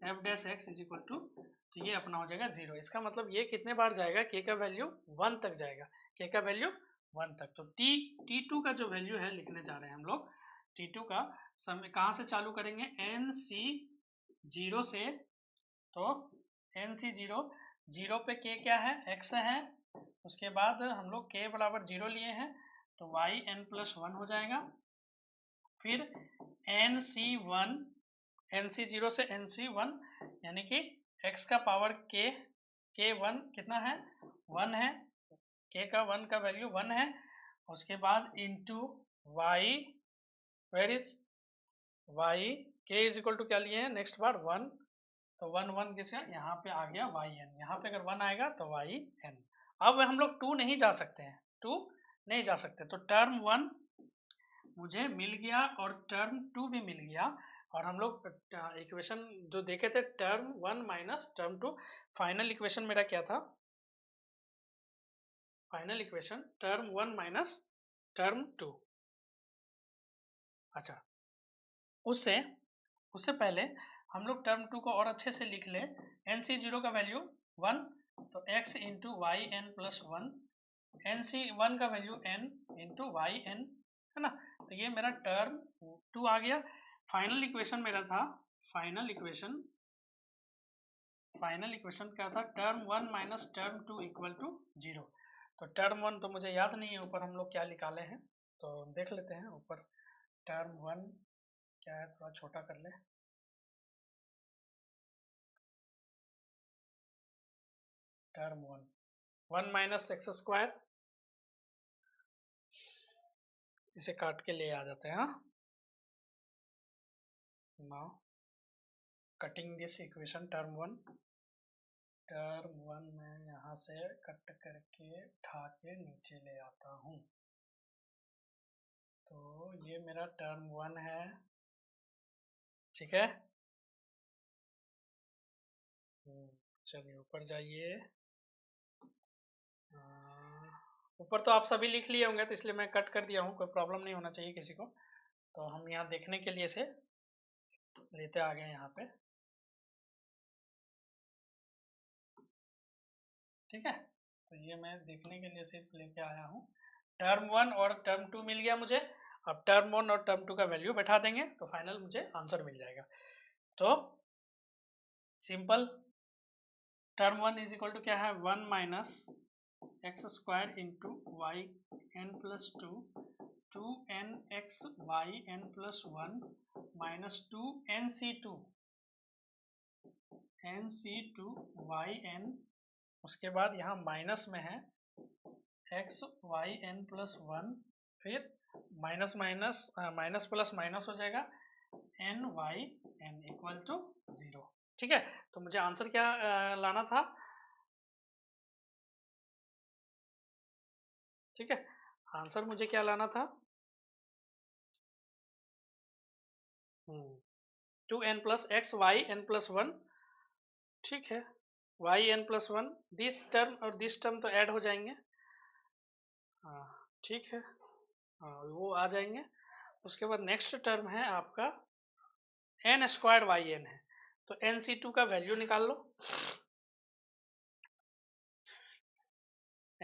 f dash x is equal to, तो ये अपना हो जाएगा 0। इसका मतलब ये कितने बार जाएगा, k का वैल्यू 1 तक जाएगा, k का वैल्यू 1 तक। तो t2 का जो वैल्यू है लिखने जा रहे हैं हम लोग, t2 का समय कहाँ से चालू करेंगे, nc0 से। तो nc0, 0 पे k क्या है, x है, उसके बाद हम लोग k बराबर 0 लिए हैं, तो yn+1 हो जाएगा। फिर nc1, nc0 से nc1, यानी कि x का पावर k1 कितना है, 1 है, k का 1 का वैल्यू 1 है। उसके बाद into y, where is y, k is equal to क्या लिए हैं, नेक्स्ट बार 1, तो 1 1 किसका, यहाँ पे आ गया yn, यहाँ पे अगर 1 आएगा तो yn। अब हम लोग 2 नहीं जा सकते हैं, 2 नहीं जा सकते, तो टर्म 1 मुझे मिल गया और टर्म 2 भी मिल गया। और हम लोग इक्वेशन जो देखे थे, term 1 minus term 2, final equation मेरा क्या था, final equation term 1 minus term 2। अच्छा, उससे पहले हम लोग टर्म 2 को और अच्छे से लिख ले। nc0 का वैल्यू 1, तो x into y n plus 1, nc1 का value n into y n, है ना। तो ये मेरा टर्म 2 आ गया। फाइनल इक्वेशन मेरा था, फाइनल इक्वेशन क्या था, term 1 minus term 2 equal to 0। तो टर्म 1 तो मुझे याद नहीं है ऊपर हम लोग क्या निकाले हैं, तो देख लेते हैं ऊपर टर्म 1 क्या है, थोड़ा छोटा कर ले। टर्म 1 माइनस एक्स स्क्वायर, इसे काट के ले आ जाते हैं। Now cutting this equation, term 1 मैं यहाँ से कट करके उठा के नीचे ले आता हूँ। तो ये मेरा टर्म 1 है, ठीक है। चलिए ऊपर जाइए। ऊपर तो आप सभी लिख लिए होंगे, तो इसलिए मैं कट कर दिया हूँ, कोई प्रॉब्लम नहीं होना चाहिए किसी को। तो हम यहाँ देखने के लिए से लेते आ गए यहाँ पे, ठीक है। तो ये मैं देखने के लिए सिर्फ लेके आया हूँ। टर्म 1 और टर्म 2 मिल गया मुझे। अब टर्म 1 और टर्म 2 का वैल्यू बैठा देंगे तो फाइनल मुझे आंसर मिल जाएगा। तो simple, term 1 is equal to क्या है, 1 minus x square into y n plus 2, 2n x y n plus 1 minus 2nc2 y n, उसके बाद यहाँ माइनस में है एक्स वाई एन प्लस 1, फिर minus minus minus plus minus हो जाएगा, n y n equal to 0, ठीक है। तो मुझे आंसर क्या लाना था, ठीक है। आंसर मुझे क्या लाना था, 2n plus x y n plus 1, ठीक है। Y n plus 1, this term और दिस टर्म तो ऐड हो जाएंगे, हाँ ठीक है, हाँ वो आ जाएंगे। उसके बाद नेक्स्ट टर्म है आपका एन स्क्वायर वाई एन है, तो nc2 का वैल्यू निकाल लो।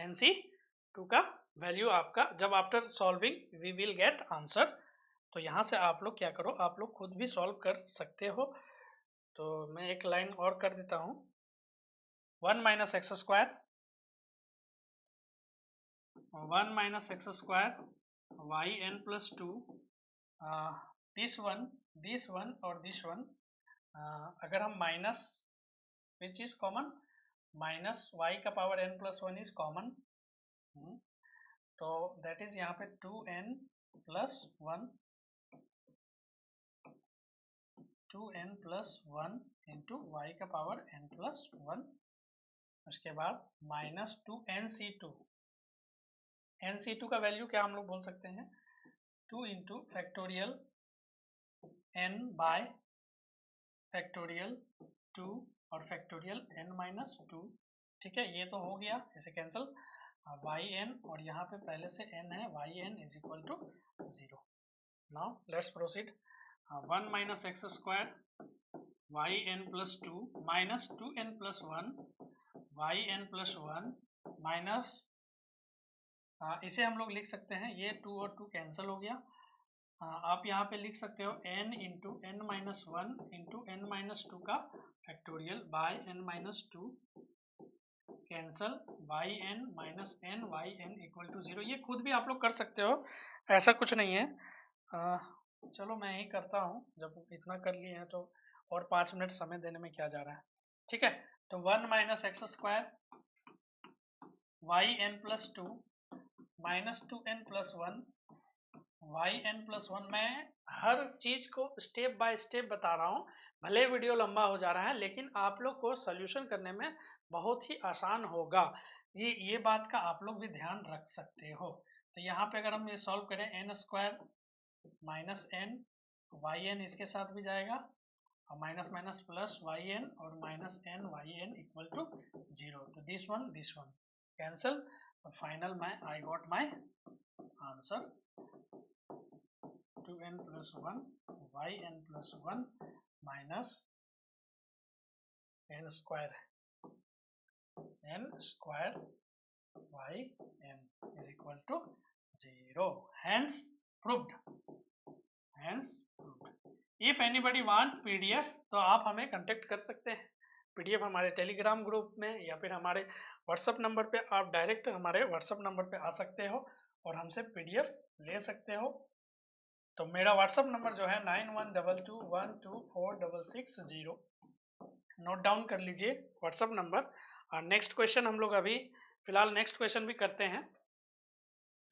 nc2 का वैल्यू आपका, जब after solving we will get answer, तो यहाँ से आप लोग क्या करो, आप लोग खुद भी सॉल्व कर सकते हो। तो मैं एक लाइन और कर देता हूँ, 1 minus x square, 1 minus x square y n plus 2, this one और दिस वन, अगर हम minus, which is common, minus y का power n plus 1 is common, तो दैट इज यहाँ पे 2n plus 1, 2n plus 1 into y का power n plus 1, उसके बाद माइनस 2nc2, NC2 का वैल्यू क्या हम लोग बोल सकते हैं, 2 into factorial n bye factorial 2 और फैक्टोरियल n माइनस 2। ठीक है, ये तो हो गया, इसे कैंसिल, yn और यहाँ पे पहले से n है, yn is equal to 0। Now let's proceed. 1 minus x square yn plus 2 minus 2n plus 1 yn plus 1 minus, इसे हम लोग लिख सकते हैं, ये 2 और 2 कैंसिल हो गया। आप यहाँ पे लिख सकते हो n into n minus 1 into n minus 2 का factorial by n minus 2 cancel yn minus n equal to 0। ये खुद भी आप लोग कर सकते हो, ऐसा कुछ नहीं है। चलो मैं ही करता हूँ, जब इतना कर लिए हैं तो और 5 मिनट समय देने में क्या जा रहा है। ठीक है, तो 1 minus x square yn plus 2 minus 2n plus 1 yn plus 1। मैं हर चीज को स्टेप बाय स्टेप बता रहा हूँ, भले वीडियो लंबा हो जा रहा है लेकिन आप लोग को सोल्यूशन करने में बहुत ही आसान होगा। ये बात का आप लोग भी ध्यान रख सकते हो। तो यहाँ पे अगर हम ये सॉल्व करें, n square minus n yn इसके साथ भी जाएगा और माइनस माइनस प्लस yn और minus n yn equal to 0। तो दिस वन कैंसल, फाइनल में I got my answer 2n plus 1 yn plus 1 minus n square yn is equal to 0। Hence proved। If anybody want PDF तो आप हमें contact कर सकते हैं। PDF हमारे Telegram group में या फिर हमारे व्हाट्सएप नंबर पे, आप डायरेक्ट हमारे व्हाट्सएप नंबर पे आ सकते हो और हमसे PDF ले सकते हो। तो मेरा व्हाट्सएप नंबर जो है 9122124660, नोट डाउन कर लीजिए व्हाट्सएप नंबर। और नेक्स्ट क्वेश्चन हम लोग अभी फिलहाल नेक्स्ट क्वेश्चन भी करते हैं।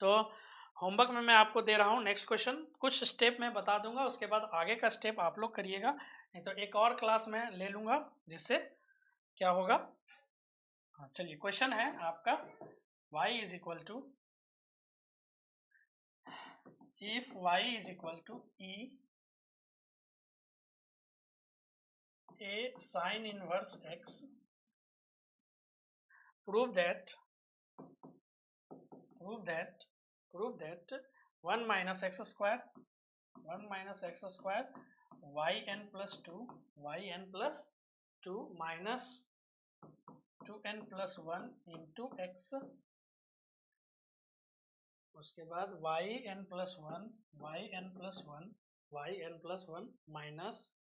तो होमवर्क में मैं आपको दे रहा हूँ नेक्स्ट क्वेश्चन, कुछ स्टेप मैं बता दूंगा, उसके बाद आगे का स्टेप आप लोग करिएगा, नहीं तो एक और क्लास में ले लूंगा, जिससे क्या होगा। चलिए क्वेश्चन है आपका, y is equal to, if y is equal to e a sin inverse x, prove that 1 minus x square yn plus 2 minus 2n plus 1 into x, उसके बाद yn plus 1 minus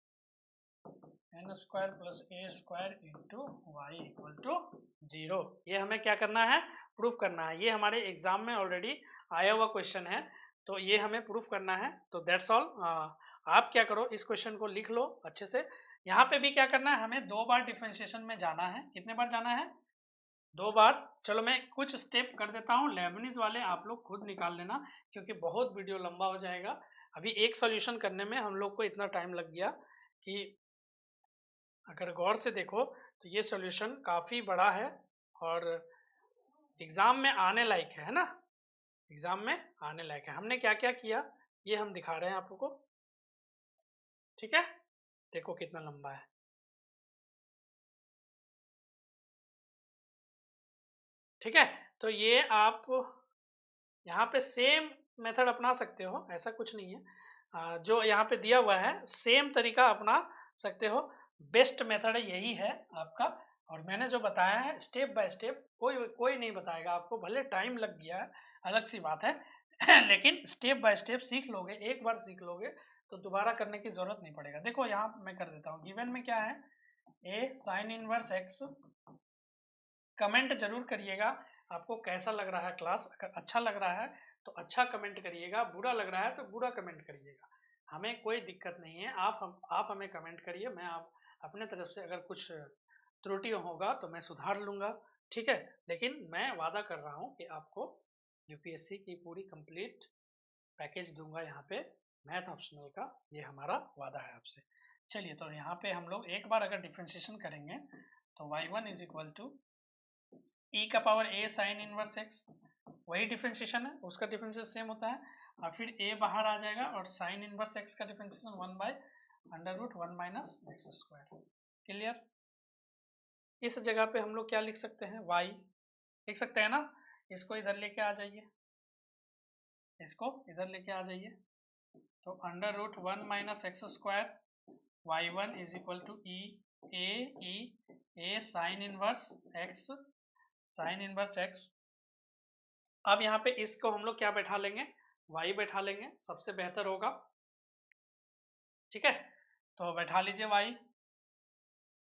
n square plus a square into y equal to 0। ये हमें क्या करना है, proof करना है। ये हमारे एग्जाम में ऑलरेडी आया हुआ क्वेश्चन है, तो ये हमें प्रूफ करना है। तो दैट्स ऑल। आप क्या करो, इस क्वेश्चन को लिख लो अच्छे से। यहाँ पे भी क्या करना है, हमें 2 बार डिफरेंशिएशन में जाना है। कितने बार जाना है, 2 बार। चलो मैं कुछ स्टेप कर देता हूँ, लेबनीज वाले आप लोग खुद निकाल लेना, क्योंकि बहुत वीडियो लंबा हो जाएगा। अभी एक सॉल्यूशन करने में हम लोग को इतना टाइम लग गया कि अगर गौर से देखो तो ये सॉल्यूशन काफ़ी बड़ा है और एग्ज़ाम में आने लायक है ना, एग्ज़ाम में आने लायक है। हमने क्या क्या किया ये हम दिखा रहे हैं आप लोगों को। ठीक है, देखो कितना लंबा है। ठीक है, तो ये आप यहाँ पे सेम मेथड अपना सकते हो, ऐसा कुछ नहीं है। जो यहाँ पे दिया हुआ है सेम तरीका अपना सकते हो, बेस्ट मेथड यही है आपका। और मैंने जो बताया है स्टेप बाय स्टेप, कोई नहीं बताएगा आपको, भले टाइम लग गया है अलग सी बात है लेकिन स्टेप बाय स्टेप सीख लोगे, एक बार सीख लोगे तो दोबारा करने की जरूरत नहीं पड़ेगा। देखो यहाँ मैं कर देता हूँ, गिवन में क्या है, a sin inverse x। Comment जरूर करिएगा आपको कैसा लग रहा है क्लास। अगर अच्छा लग रहा है तो अच्छा कमेंट करिएगा, बुरा लग रहा है तो बुरा कमेंट करिएगा, हमें कोई दिक्कत नहीं है। आप हमें कमेंट करिए, मैं आप अपने तरफ से अगर कुछ त्रुटि होगा तो मैं सुधार लूँगा। ठीक है, लेकिन मैं वादा कर रहा हूँ कि आपको यूपीएससी की पूरी कंप्लीट पैकेज दूंगा यहाँ पे, मैथ ऑप्शनल का, ये हमारा वादा है आपसे। चलिए, तो यहाँ पे हम लोग एक बार अगर डिफ्रेंशिएशन करेंगे तो y1 is equal to e का power a sine inverse x वही डिफरेंशिएशन है, उसका डिफरेंशिएशन सेम होता है, और फिर a बाहर आ जाएगा और साइन इनवर्स x का differentiation 1/√1 minus x square. Clear? इस जगह पे हम लोग क्या लिख सकते हैं, y लिख सकते हैं ना। इसको इधर लेके आ जाइए, इसको इधर लेके आ जाइए, तो √1 minus x square y1 is equal to a sine inverse x। अब यहाँ पे इसको हम लोग क्या बैठा लेंगे, y बैठा लेंगे, सबसे बेहतर होगा। ठीक है, तो बैठा लीजिए y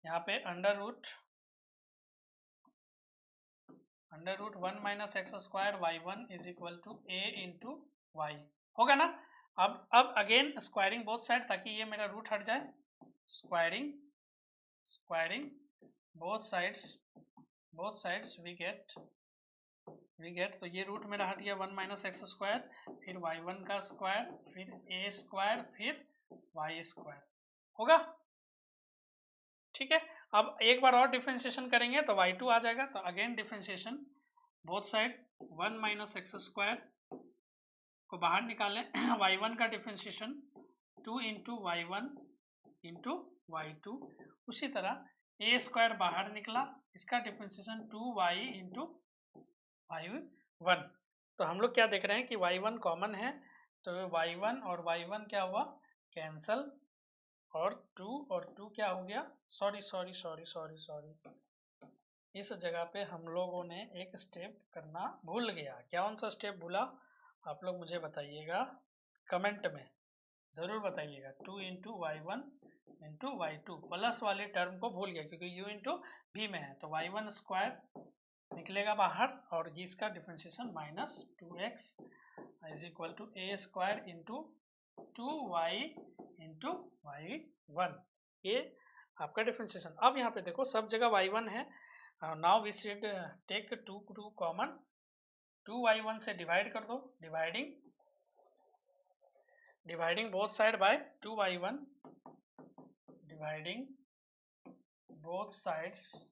यहाँ पे √1 minus x square y1 is equal to a into y, होगा ना। अब अगेन स्क्वायरिंग बोथ साइड, ताकि ये मेरा रूट हट जाए। Squaring both sides we get, तो ये रूट मेरा हट गया 1 माइनस एक्स स्क्वायर, फिर y1 का स्क्वायर, फिर a स्क्वायर, फिर y स्क्वायर, होगा। ठीक है, अब एक बार और डिफरेंशिएशन करेंगे तो y2 आ जाएगा, तो again differentiation both side 1 minus x square को बाहर निकालें y1 का differentiation 2 into y1 into y2, उसी तरह a स्क्वायर बाहर निकला, इसका डिफरेंशिएशन 2y इंटू y1। तो हम लोग क्या देख रहे हैं कि y1 कॉमन है, तो y1 और y1 क्या हुआ, कैंसल, और 2 क्या हो गया, सॉरी, इस जगह पे हम लोगों ने एक स्टेप करना भूल गया। कौन सा स्टेप भूला, आप लोग मुझे बताइएगा, कमेंट में जरूर बताइएगा। 2 into y1 into y2, plus वाले टर्म को भूल गया क्योंकि u इंटू v में है, तो y1 स्क्वायर निकलेगा बाहर, और इसका differentiation minus 2x is equal to a square into 2y into y1, ये आपका डिफरेंशिएशन। अब यहाँ पे देखो सब जगह y1 है, now we should take 2 common, 2y1 से डिवाइड कर दो, dividing both side by 2y1, dividing both sides.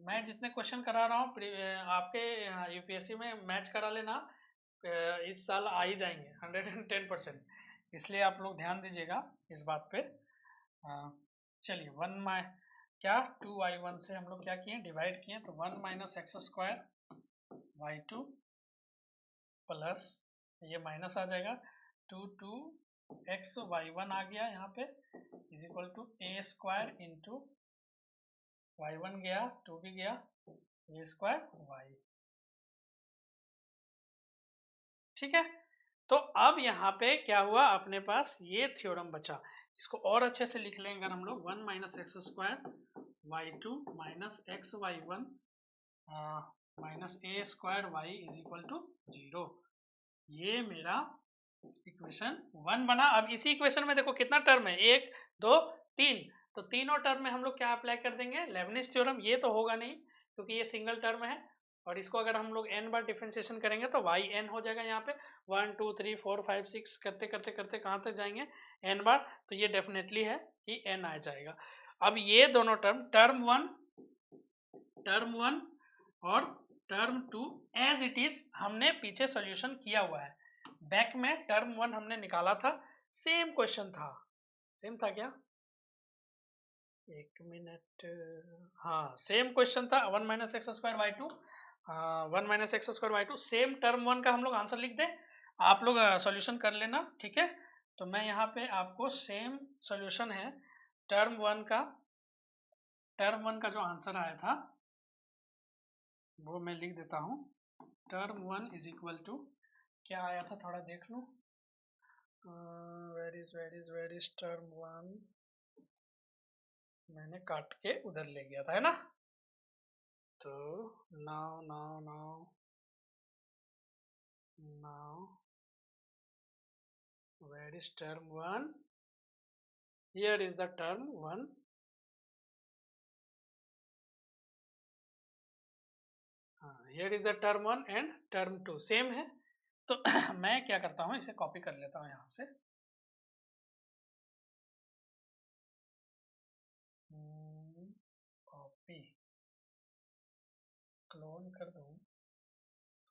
मैं जितने क्वेश्चन करा रहा हूँ आपके यूपीएससी में मैच करा लेना, इस साल आ ही जाएंगे 110%, इसलिए आप लोग ध्यान दीजिएगा इस बात पे। चलिए 2y1 से हम लोग क्या किए, डिवाइड किए, तो 1 minus x square y2 plus ये माइनस आ जाएगा 2x y1 आ गया यहाँ पे, is equal to a square into y1 गया, 2 भी गया, a स्क्वायर y। ठीक है, तो अब यहाँ पे क्या हुआ, अपने पास ये थ्योरम बचा, इसको और अच्छे से लिख लेंगे अगर हम लोग, 1 minus x square y2 minus x y1 minus a square y is equal to 0। ये मेरा इक्वेशन 1 बना। अब इसी इक्वेशन में देखो कितना टर्म है, 1 2 3, तो तीनों टर्म में हम लोग क्या अप्लाई कर देंगे, लेबनिज थ्योरम। ये तो होगा नहीं क्योंकि ये सिंगल टर्म है, और इसको अगर हम लोग n बार डिफरेंशिएशन करेंगे तो yn हो जाएगा। यहाँ पे 1 2 3 4 5 6 करते करते करते कहाँ तक जाएंगे, n बार, तो ये डेफिनेटली है कि n आ जाएगा। अब ये दोनों टर्म वन और टर्म 2 एज इट इज हमने पीछे सोल्यूशन किया हुआ है, बैक में टर्म 1 हमने निकाला था, सेम क्वेश्चन था, सेम था क्या, एक मिनट, हाँ सेम क्वेश्चन था, 1 minus x square y2, 1 minus x square y2, same term 1 का हम लोग आंसर लिख दें, आप लोग सॉल्यूशन कर लेना। ठीक है, तो मैं यहाँ पे आपको सेम सॉल्यूशन है टर्म 1 का जो आंसर आया था वो मैं लिख देता हूँ। टर्म 1 इज इक्वल टू क्या आया था, थोड़ा देख लो, वेर इज टर्म 1, मैंने काट के उधर ले गया था, है ना। तो now where is term 1, here is the term 1, here is the term 1 and term 2 same है। तो मैं क्या करता हूँ, इसे कॉपी कर लेता हूँ यहाँ से, कॉपी, क्लोन कर दूँ,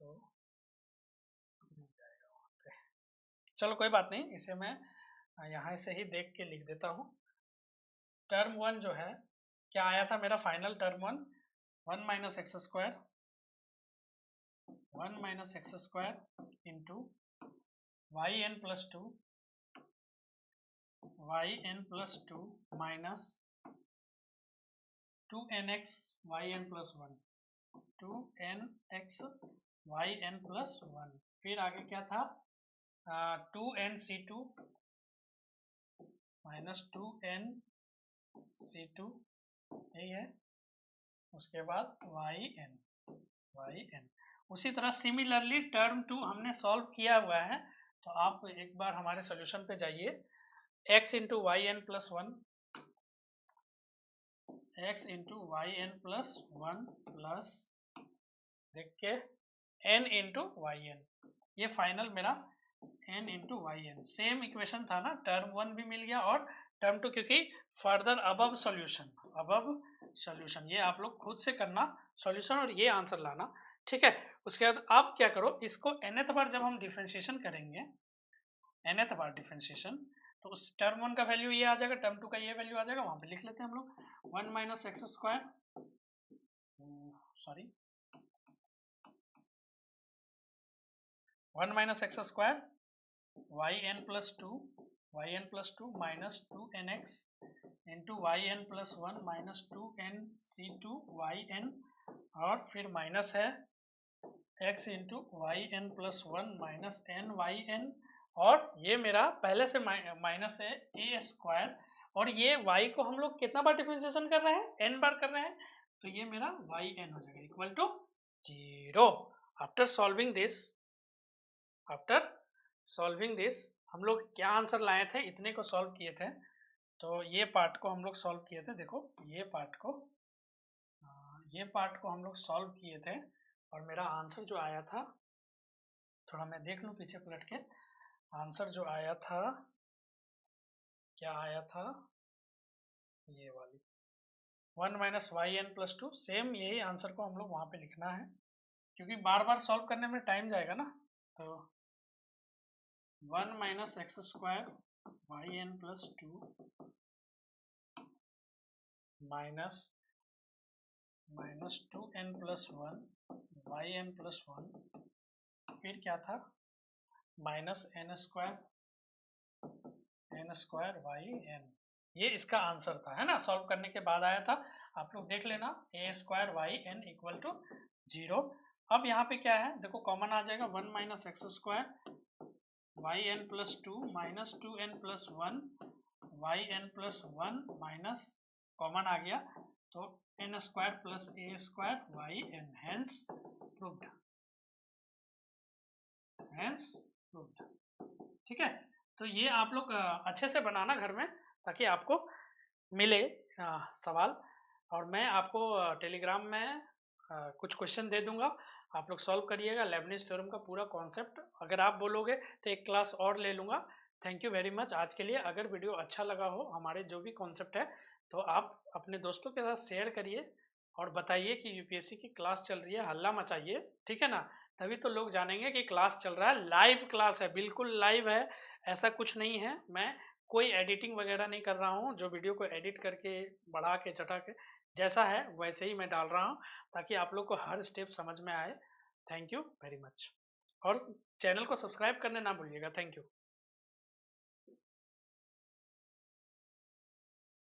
तो मिल जाएगा वहाँ पे। चलो कोई बात नहीं, इसे मैं यहाँ से ही देख के लिख देता हूँ। टर्म वन जो है क्या आया था मेरा final term one, 1 minus x square, 1 minus x square into y n plus two, y n plus two minus 2nx y n plus one, 2nx y n plus one. फिर आगे क्या था, 2nc2 माइनस 2nc2, यही है। उसके बाद Y n. उसी तरह सिमिलरली टर्म टू हमने सॉल्व किया हुआ है, तो आप एक बार हमारे सॉल्यूशन पे जाइए। x into y n plus one, x into y n plus one plus देख के n इंटू वाई एन, ये फाइनल मेरा n into y n. Same equation था ना, टर्म वन भी मिल गया और टर्म टू, क्योंकि फर्दर अबव सॉल्यूशन ये आप लोग खुद से करना सॉल्यूशन और ये आंसर लाना, ठीक है। उसके बाद आप क्या करो, इसको nth बार जब हम डिफरेंशिएशन करेंगे, nth बार डिफरेंशिएशन, तो उस टर्म वन का वैल्यू ये आ जाएगा, टर्म टू का ये वैल्यू आ जाएगा, वहां पे लिख लेते हैं हम लोग 1 minus x square, sorry 1 minus x square y n plus two minus 2nx into y n plus one minus 2nc2 y n, और फिर माइनस है x into y n plus one minus n y n, और ये मेरा पहले से minus है ए square, और ये y को हम लोग कितना बार डिफरेंशिएशन कर रहे हैं, n बार कर रहे हैं, तो ये मेरा वाई एन हो जाएगा equal to 0। After solving this हम लोग क्या आंसर लाए थे, इतने को सॉल्व किए थे, तो ये पार्ट को हम लोग सॉल्व किए थे। देखो ये पार्ट को हम लोग सॉल्व किए थे, और मेरा आंसर जो आया था, थोड़ा मैं देख लूं पीछे पलट के, आंसर जो आया था, क्या आया था, ये वाली 1 minus y n plus two, same यही आंसर को हम लोग वहां पे लिखना है, क्योंकि बार बार सॉल्व करने में टाइम जाएगा ना। तो 1 minus x square y n plus two minus 2n plus one y n plus one, फिर क्या था minus n square y n, ये इसका आंसर था, है ना, सॉल्व करने के बाद आया था, आप लोग देख लेना, a square y n equal to 0। अब यहाँ पे क्या है, देखो कॉमन आ जाएगा, 1 minus x square y n plus two minus 2n plus one y n plus one minus common आ गया, तो n square plus a square y n, hence proved. ठीक है, तो ये आप लोग अच्छे से बनाना घर में, ताकि आपको मिले सवाल, और मैं आपको टेलीग्राम में कुछ क्वेश्चन दे दूंगा, आप लोग सॉल्व करिएगा। लेबनिज थ्योरम का पूरा कॉन्सेप्ट अगर आप बोलोगे तो एक क्लास और ले लूंगा। थैंक यू वेरी मच आज के लिए। अगर वीडियो अच्छा लगा हो, हमारे जो भी कॉन्सेप्ट है, तो आप अपने दोस्तों के साथ शेयर करिए और बताइए कि यूपीएससी की क्लास चल रही है, हल्ला मचाइए, ठीक है ना, तभी तो लोग जानेंगे कि क्लास चल रहा है, लाइव क्लास है, बिल्कुल लाइव है, ऐसा कुछ नहीं है, मैं कोई एडिटिंग वगैरह नहीं कर रहा हूँ, जो वीडियो को एडिट करके बढ़ा के चढ़ा के जैसा है वैसे ही मैं डाल रहा हूँ, ताकि आप लोग को हर स्टेप समझ में आए। थैंक यू वेरी मच, और चैनल को सब्सक्राइब करने ना भूलिएगा। Thank you.